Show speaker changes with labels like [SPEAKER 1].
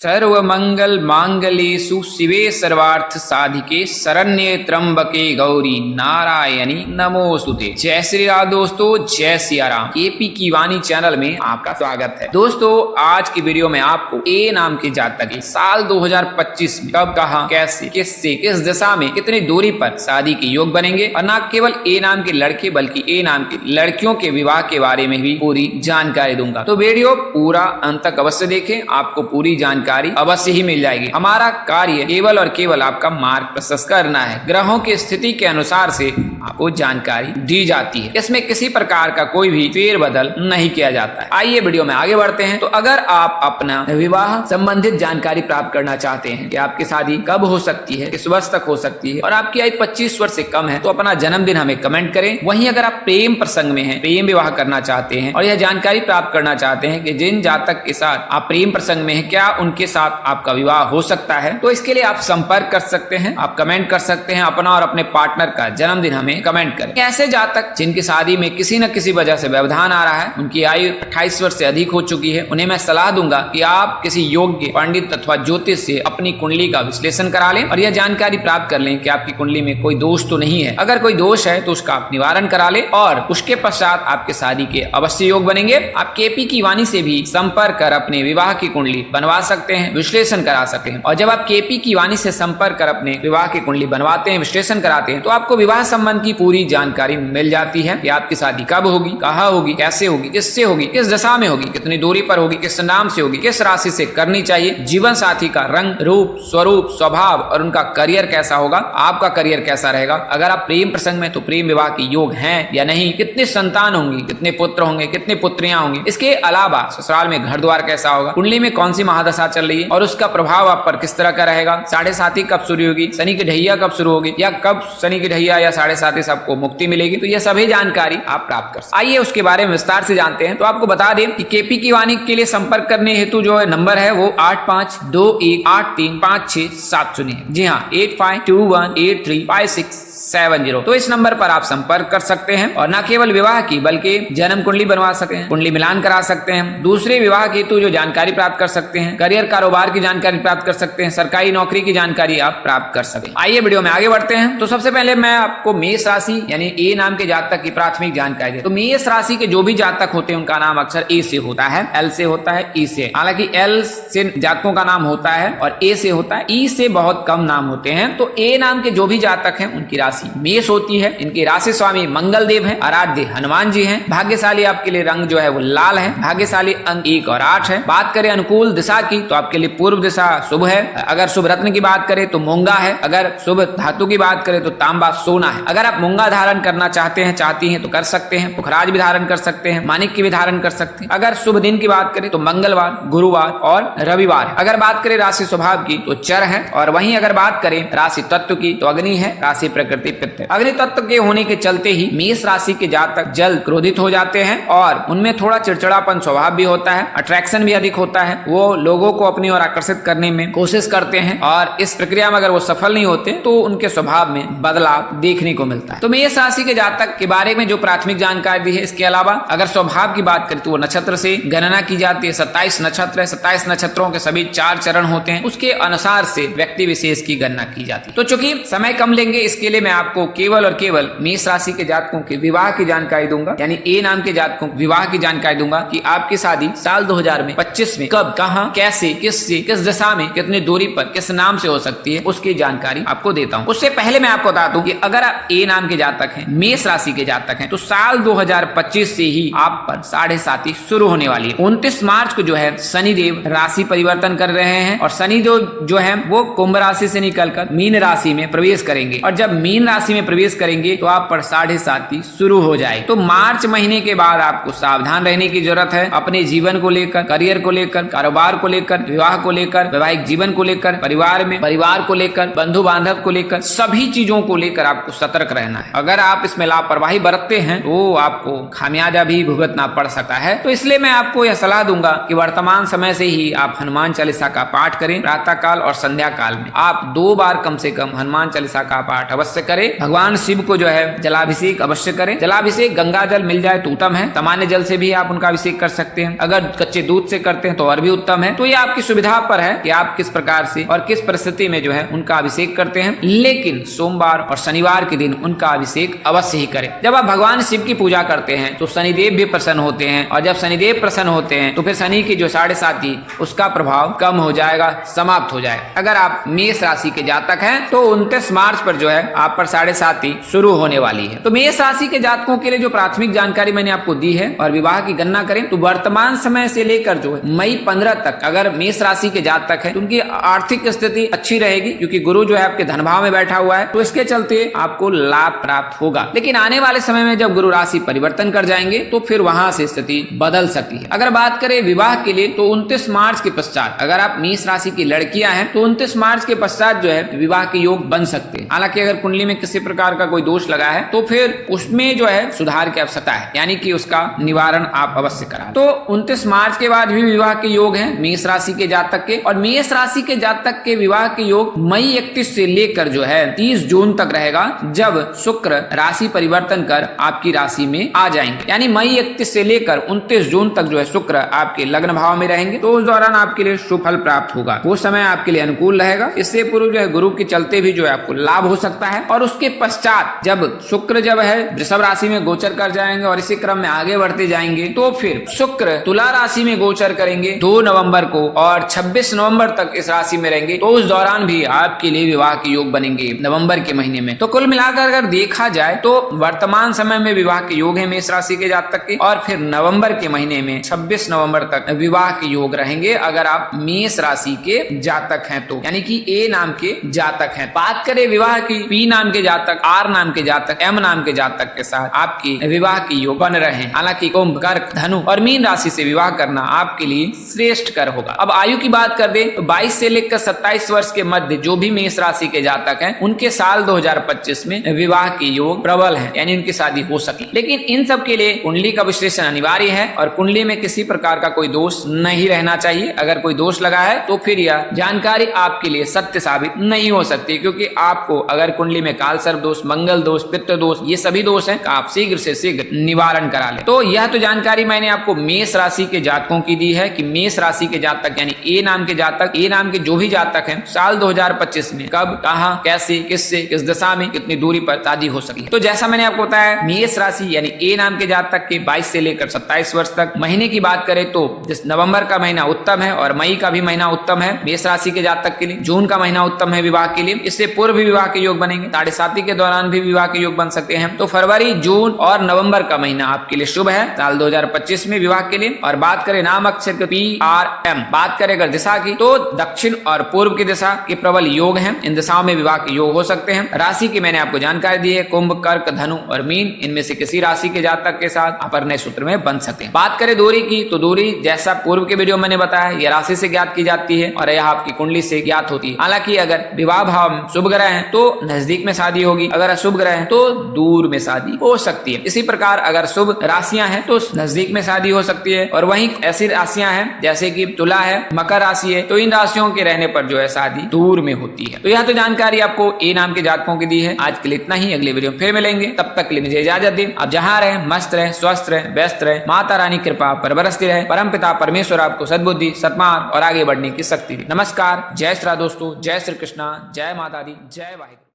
[SPEAKER 1] सर्व मंगल मांगल्ये शिवे सर्वार्थ साधिके शरण्ये त्र्यंबके गौरी नारायणी नमोस्तुते। जय श्री राम दोस्तों, जय सिया राम। केपी की वाणी चैनल में आपका स्वागत है। दोस्तों, आज की वीडियो में आपको ए नाम के जातक की साल 2025 में कब, कहां, कैसे, किससे, किस दिशा में, कितनी दूरी पर शादी के योग बनेंगे और न केवल ए नाम के लड़के बल्कि ए नाम की लड़कियों के विवाह के बारे में भी पूरी जानकारी दूंगा। तो वीडियो पूरा अंत तक अवश्य देखें, आपको पूरी जानकारी अवश्य ही मिल जाएगी। हमारा कार्य केवल और केवल आपका मार्ग प्रशस्त करना है। ग्रहों की स्थिति के अनुसार से आपको जानकारी दी जाती है। इसमें किसी प्रकार का कोई भी फेरबदल नहीं किया जाता है। आइए वीडियो में आगे बढ़ते हैं। तो अगर आप अपना विवाह संबंधित जानकारी प्राप्त करना चाहते हैं कि आपकी शादी कब हो सकती है, किस वर्ष तक हो सकती है और आपकी आयु 25 वर्ष से कम है, तो अपना जन्मदिन हमें कमेंट करें। वहीं अगर आप प्रेम प्रसंग में हैं, प्रेम विवाह करना चाहते हैं और यह जानकारी प्राप्त करना चाहते हैं कि जिन जातक के साथ आप प्रेम प्रसंग में हैं, क्या उनके साथ आपका विवाह हो सकता है, तो इसके लिए आप संपर्क कर सकते हैं। आप कमेंट कर सकते हैं, अपना और अपने पार्टनर का जन्मदिन हमें कमेंट करें। ऐसे जातक जिनकी शादी में किसी न किसी वजह से व्यवधान आ रहा है, उनकी आयु 28 वर्ष से अधिक हो चुकी है, उन्हें मैं सलाह दूंगा कि आप किसी योग्य पंडित अथवा ज्योतिष से अपनी कुंडली का विश्लेषण करा लें और यह जानकारी प्राप्त कर लें कि आपकी कुंडली में कोई दोष तो नहीं है। अगर कोई दोष है तो उसका आप निवारण करा लें और उसके पश्चात आपके शादी के अवश्य योग बनेंगे। आप केपी की वाणी से भी संपर्क कर अपने विवाह की कुंडली बनवा सकते हैं, विश्लेषण करा सकते हैं। और जब आप केपी की वाणी से संपर्क कर अपने विवाह की कुंडली बनवाते हैं, विश्लेषण कराते हैं, तो आपको विवाह संबंध की पूरी जानकारी मिल जाती है कि आपकी शादी कब होगी, कहाँ होगी, कैसे होगी, किससे होगी, किस दशा में होगी, कितनी दूरी पर होगी, किस नाम से होगी, किस राशि से करनी चाहिए, जीवन साथी का रंग, रूप, स्वरूप, स्वभाव और उनका करियर कैसा होगा, आपका करियर कैसा रहेगा। अगर आप प्रेम प्रसंग में तो प्रेम विवाह के योग हैं या नहीं, कितने संतान होंगी, कितने पुत्र होंगे, कितनी पुत्रियां होंगी। इसके अलावा ससुराल में घर द्वार कैसा होगा, कुंडली में कौन सी महादशा चल रही है और उसका प्रभाव आप पर किस तरह का रहेगा, 7.5 कब शुरू होगी, शनि की ढैया कब शुरू होगी या कब शनि की ढैया या 7.5 से आपको मुक्ति मिलेगी। तो ये सभी जानकारी आप प्राप्त कर सकते हैं। आइए उसके बारे में विस्तार से जानते हैं। तो आपको बता दें कि केपी की वाणी के लिए संपर्क करने हेतु जो नंबर है वो 8521835670 है। जी हाँ, 8521835670। तो इस नंबर पर आप संपर्क कर सकते हैं और न केवल विवाह की बल्कि जन्म कुंडली बनवा सकते हैं, कुंडली मिलान करा सकते हैं, दूसरे विवाह की हेतु जो जानकारी प्राप्त कर सकते हैं, करियर कारोबार की जानकारी प्राप्त कर सकते हैं, सरकारी नौकरी की जानकारी आप प्राप्त कर सकते हैं। आइए वीडियो में आगे बढ़ते हैं। तो सबसे पहले मैं आपको मेष राशि यानी ए नाम के जातक की प्राथमिक जानकारी दे। तो मेष राशि के जो भी जातक होते हैं उनका नाम अक्सर ए से होता है, एल से होता है, ई से। हालांकि एल से जातकों का नाम होता है और ए से होता है, ई से बहुत कम नाम होते हैं। तो ए नाम के जो भी जातक हैं उनकी राशि मेष होती है। इनके राशि स्वामी मंगल देव है, आराध्य हनुमान जी हैं। भाग्यशाली आपके लिए रंग जो है वो लाल है। भाग्यशाली अंक 1 और 8 है। बात करें अनुकूल दिशा की तो आपके लिए पूर्व दिशा शुभ है। अगर शुभ रत्न की बात करें तो मूंगा है। अगर शुभ धातु की बात करें तो तांबा सोना है। अगर आप मूंगा धारण करना चाहते हैं, चाहती हैं तो कर सकते हैं। पुखराज भी धारण कर सकते हैं, मानिक की भी धारण कर सकते हैं। अगर शुभ दिन की बात करें तो मंगलवार, गुरुवार और रविवार। अगर बात करें राशि स्वभाव की तो चर है। और वहीं अगर बात करें राशि तत्व की तो अग्नि है, राशि प्रकृति पित्त है। अग्नि तत्व के होने के चलते ही मेष राशि के जातक जल्द क्रोधित हो जाते हैं और उनमें थोड़ा चिड़चिड़ापन स्वभाव भी होता है, अट्रैक्शन भी अधिक होता है। वो लोगों को अपनी ओर आकर्षित करने में कोशिश करते हैं और इस प्रक्रिया में अगर वो सफल नहीं होते तो उनके स्वभाव में बदलाव देखने को मिलता है। तो मेष राशि के जातक के बारे में जो प्राथमिक जानकारी दी है, इसके अलावा अगर स्वभाव की बात करें तो वो नक्षत्र से गणना की जाती है। 27 नक्षत्र है, 27 नक्षत्रों के सभी 4 चरण होते हैं, उसके अनुसार से व्यक्ति विशेष की गणना की जाती है। तो चूंकि समय कम लेंगे, इसके लिए मैं आपको केवल और केवल मेष राशि के जातकों के विवाह की जानकारी दूंगा, यानी ए नाम के जातकों विवाह की जानकारी दूंगा कि आपकी शादी साल 2025 में कब, कहां, कैसे, किससे, किस दिशा में, कितनी दूरी पर, किस नाम से हो सकती है, उसकी जानकारी आपको देता हूं। उससे पहले मैं आपको बता दूं कि अगर आप ए नाम के जातक हैं, मेष राशि के जातक हैं, तो साल 2025 से ही आप पर 7.5 शुरू होने वाली है। 29 मार्च को जो है शनिदेव राशि परिवर्तन कर रहे हैं और शनि जो है वो कुंभ राशि से निकलकर मीन राशि में प्रवेश करेंगे और जब मीन राशि में प्रवेश करेंगे तो आप पर 7.5 शुरू हो जाए। तो मार्च महीने के बाद आपको सावधान रहने की जरूरत है। अपने जीवन को लेकर, करियर को लेकर, कारोबार को लेकर, विवाह को लेकर, वैवाहिक जीवन को लेकर, परिवार में परिवार को लेकर, बंधु बांधव को लेकर, सभी चीजों को लेकर आपको सतर्क रहना है। अगर आप इसमें लापरवाही बरतते हैं तो आपको खामियाजा भी भुगतना पड़ सकता है। तो इसलिए मैं आपको यह सलाह दूंगा कि वर्तमान समय से ही आप हनुमान चालीसा का पाठ करें। प्रातः काल और संध्या काल में आप 2 बार कम से कम हनुमान चालीसा का पाठ अवश्य करें। भगवान शिव को जो है जलाभिषेक अवश्य करें। जलाभिषेक गंगा जल मिल जाए तो उत्तम है, सामान्य जल से भी आप उनका अभिषेक कर सकते हैं। अगर कच्चे दूध से करते हैं तो और भी उत्तम है। तो ये आप आपकी सुविधा पर है कि आप किस प्रकार से और किस परिस्थिति में जो है उनका अभिषेक करते हैं, लेकिन सोमवार और शनिवार के दिन उनका अभिषेक अवश्य ही करें। जब आप भगवान शिव की पूजा करते हैं तो शनिदेव भी प्रसन्न होते हैं, और जब शनिदेव प्रसन्न होते हैं तो फिर शनि की जो 7.5 उसका प्रभाव कम हो जाएगा, समाप्त हो जाएगा। अगर आप मेष राशि के जातक हैं तो 29 मार्च पर जो है आप पर 7.5 शुरू होने वाली है। तो मेष राशि के जातकों के लिए जो प्राथमिक जानकारी मैंने आपको दी है, और विवाह की गणना करें तो वर्तमान समय से लेकर जो है मई 15 तक अगर मेष राशि के जातक है तो उनकी आर्थिक स्थिति अच्छी रहेगी, क्योंकि गुरु जो है आपके धन भाव में बैठा हुआ है, तो इसके चलते आपको लाभ प्राप्त होगा। लेकिन आने वाले समय में जब गुरु राशि परिवर्तन कर जाएंगे तो फिर वहां से स्थिति बदल सकती है। अगर बात करें विवाह के लिए तो 29 मार्च के पश्चात अगर आप मेष राशि की लड़कियां हैं तो 29 मार्च के पश्चात जो है विवाह के योग बन सकते हैं। हालांकि अगर कुंडली में किसी प्रकार का कोई दोष लगा है तो फिर उसमें जो है सुधार की आवश्यकता है, यानी कि उसका निवारण आप अवश्य करा। तो 29 मार्च के बाद भी विवाह के योग हैं मेष राशि के जातक के, और मेष राशि के जातक के विवाह के योग मई 31 से लेकर जो है 30 जून तक रहेगा, जब शुक्र राशि परिवर्तन कर आपकी राशि में आ जाएंगे। यानी मई 31 से लेकर 29 जून तक जो है शुक्र आपके लग्न भाव में रहेंगे, तो उस दौरान आपके लिए शुभ फल प्राप्त होगा। वो समय आपके लिए अनुकूल रहेगा। इससे पूर्व जो है गुरु के चलते भी जो है आपको लाभ हो सकता है। और उसके पश्चात जब शुक्र जब है वृषभ राशि में गोचर कर जाएंगे और इसी क्रम में आगे बढ़ते जाएंगे, तो फिर शुक्र तुला राशि में गोचर करेंगे 2 नवंबर को, और 26 नवंबर तक इस राशि में रहेंगे। तो उस दौरान भी आपके लिए विवाह के योग बनेंगे नवंबर के महीने में। तो कुल मिलाकर अगर देखा जाए तो वर्तमान समय में विवाह के योग है मेष राशि के जातक के, और फिर नवंबर के महीने में 26 नवंबर तक विवाह के योग रहेंगे अगर आप मेष राशि के जातक हैं तो, यानी कि ए नाम के जातक हैं। बात करें विवाह की, पी नाम के जातक, आर नाम के जातक, एम नाम के जातक के साथ आपके विवाह के योग बन रहे हैं। हालांकि कुंभ, कर्क, धनु और मीन राशि से विवाह करना आपके लिए श्रेष्ठ कर होगा। अब आयु की बात कर दे तो 22 से लेकर 27 वर्ष के मध्य जो भी मेष राशि के जातक हैं उनके साल 2025 में विवाह के योग प्रबल है, यानी उनकी शादी हो सके। लेकिन इन सब के लिए कुंडली का विश्लेषण अनिवार्य है, और कुंडली में किसी प्रकार का कोई दोष नहीं रहना चाहिए। अगर कोई दोष लगा है तो फिर यह जानकारी आपके लिए सत्य साबित नहीं हो सकती, क्योंकि आपको अगर कुंडली में काल सर्प दोष, मंगल दोष, पितृ दोष, ये सभी दोष हैं, आप शीघ्र से शीघ्र निवारण करा ले। तो यह तो जानकारी मैंने आपको मेष राशि के जातकों की दी है कि मेष राशि के जातक यानी ए नाम के जातक, ए नाम के जो भी जातक हैं साल 2025 में कब, कहां, कैसे, किससे, किस दिशा में, कितनी दूरी पर शादी हो सकी। तो जैसा मैंने आपको बताया मेष राशि यानी ए नाम के जातक के 22 से लेकर 27 वर्ष तक। महीने की बात करें तो जिस नवंबर का महीना उत्तम है, और मई का भी महीना उत्तम है मेष राशि के जातक के लिए। जून का महीना उत्तम है विवाह के लिए, इससे पूर्व भी विवाह के योग बनेंगे। 7.5 के दौरान भी विवाह के योग बन सकते हैं। तो फरवरी, जून और नवंबर का महीना आपके लिए शुभ है साल 2025 में विवाह के लिए। और बात करें नाम अक्षर के PRM, बात करें अगर दिशा की तो दक्षिण और पूर्व की दिशा के प्रबल योग हैं। इन दिशाओं में विवाह के योग हो सकते हैं। राशि की मैंने आपको जानकारी दी है, कुंभ, कर्क, धनु और मीन, इनमें से किसी राशि के जातक के साथ आप नए सूत्र में बन सकते हैं। बात करें दूरी की तो दूरी जैसा पूर्व के वीडियो मैंने बताया यह राशि से ज्ञात की जाती है, और यह आपकी कुंडली से ज्ञात होती है। हालांकि अगर विवाह भाव में शुभ ग्रह है तो नजदीक में शादी होगी, अगर अशुभ ग्रह है तो दूर में शादी हो सकती है। इसी प्रकार अगर शुभ राशियां हैं तो नजदीक में शादी हो सकती है, और वहीं ऐसी राशियां हैं जैसे कि तुला है, मकर राशि है, तो इन राशियों के रहने पर जो है शादी दूर में होती है। तो यह तो जानकारी आपको ए नाम के जातकों की दी है। आज के लिए इतना ही, अगले वीडियो में फिर मिलेंगे। तब तक के लिए मुझे इजाजत दें। आप जहां रहे मस्त रहे, स्वस्थ रहे, व्यस्त रहे। माता रानी कृपा पर बरसती रहे। परम पिता परमेश्वर आपको सद्बुद्धि, सत्मार्ग और आगे बढ़ने की शक्ति दे। नमस्कार, जय श्री राम दोस्तों, जय श्री कृष्णा, जय माता दी, जय वाहिगुरु।